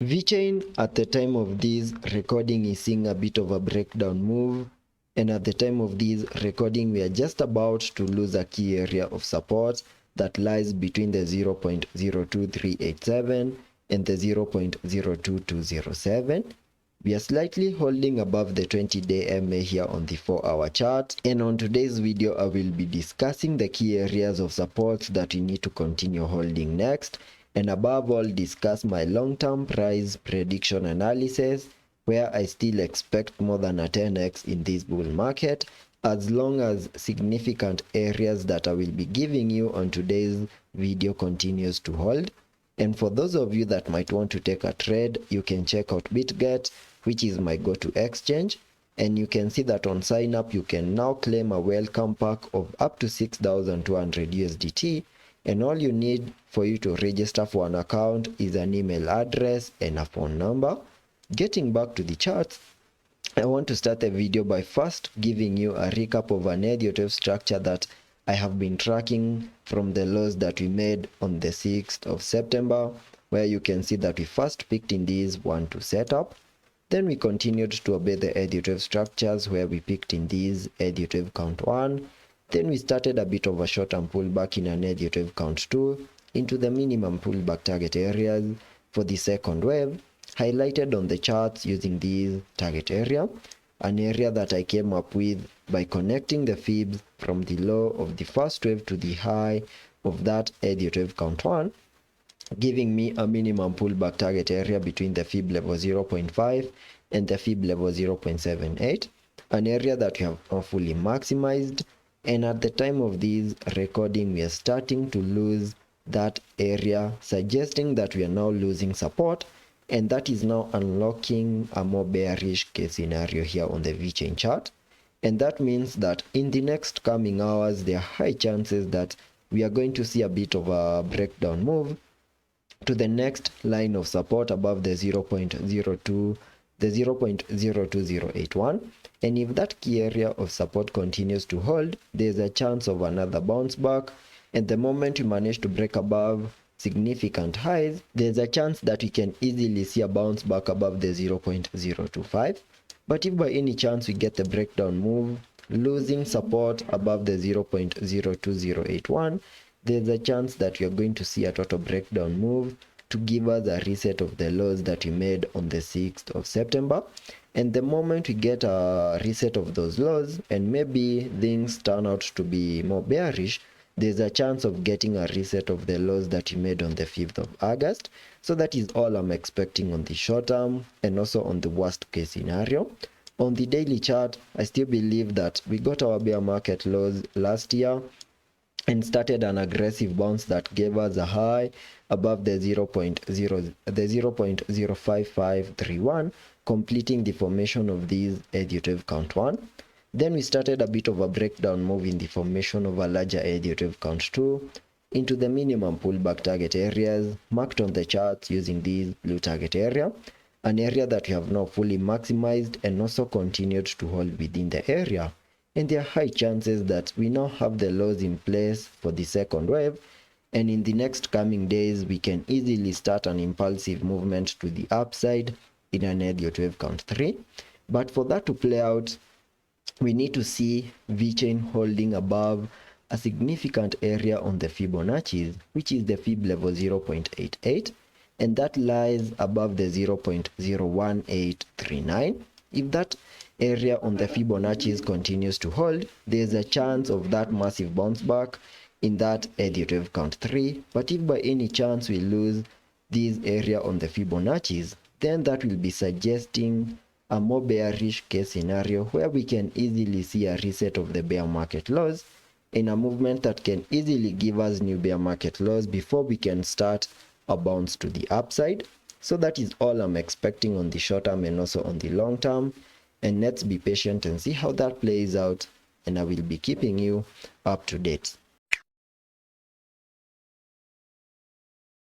Vechain at the time of this recording is seeing a bit of a breakdown move, and at the time of this recording we are just about to lose a key area of support that lies between the 0.02387 and the 0.02207. We are slightly holding above the 20-day MA here on the 4-hour chart, and on today's video I will be discussing the key areas of support that we need to continue holding next, and above all discuss my long-term price prediction analysis, where I still expect more than a 10x in this bull market, as long as significant areas that I will be giving you on today's video continues to hold. And for those of you that might want to take a trade, you can check out BitGet, which is my go-to exchange, and you can see that on sign up you can now claim a welcome pack of up to 6,200 USDT, and all you need for you to register for an account is an email address and a phone number. Getting back to the charts, I want to start the video by first giving you a recap of an Elliot structure that I have been tracking from the lows that we made on the 6th of September, where you can see that we first picked in these 1-2 setup. Then we continued to obey the Elliot structures where we picked in these Elliot count 1. Then we started a bit of a short-term pullback in an Elliot count 2 into the minimum pullback target areas for the second wave, highlighted on the charts using this target area, an area that I came up with by connecting the fibs from the low of the first wave to the high of that Elliot count 1, giving me a minimum pullback target area between the fib level 0.5 and the fib level 0.78, an area that we have not fully maximized, and at the time of this recording we are starting to lose that area, suggesting that we are now losing support, and that is now unlocking a more bearish case scenario here on the Vechain chart. And that means that in the next coming hours there are high chances that we are going to see a bit of a breakdown move to the next line of support above the 0.02081, and if that key area of support continues to hold, there's a chance of another bounce back, and the moment we manage to break above significant highs, there's a chance that we can easily see a bounce back above the 0.025. But if by any chance we get the breakdown move, losing support above the 0.02081, there's a chance that you're going to see a total breakdown move to give us a reset of the lows that we made on the 6th of September. And the moment we get a reset of those lows and maybe things turn out to be more bearish, there's a chance of getting a reset of the lows that you made on the 5th of August. So that is all I'm expecting on the short term and also on the worst case scenario. On the daily chart, I still believe that we got our bear market lows last year and started an aggressive bounce that gave us a high above the 0.05531, completing the formation of these Elliot count 1. Then we started a bit of a breakdown move in the formation of a larger Elliot count 2 into the minimum pullback target areas marked on the charts using this blue target area, an area that we have now fully maximized and also continued to hold within the area. And there are high chances that we now have the lows in place for the second wave, and in the next coming days we can easily start an impulsive movement to the upside in an Elliot wave count 3. But for that to play out, we need to see Vechain holding above a significant area on the Fibonacci's, which is the fib level 0.88, and that lies above the 0.01839. If that area on the Fibonacci's continues to hold, there's a chance of that massive bounce back in that Elliot wave count 3. But if by any chance we lose this area on the Fibonacci's, then that will be suggesting a more bearish case scenario where we can easily see a reset of the bear market lows in a movement that can easily give us new bear market lows before we can start a bounce to the upside. So that is all I'm expecting on the short term and also on the long term, and let's be patient and see how that plays out, and I will be keeping you up to date.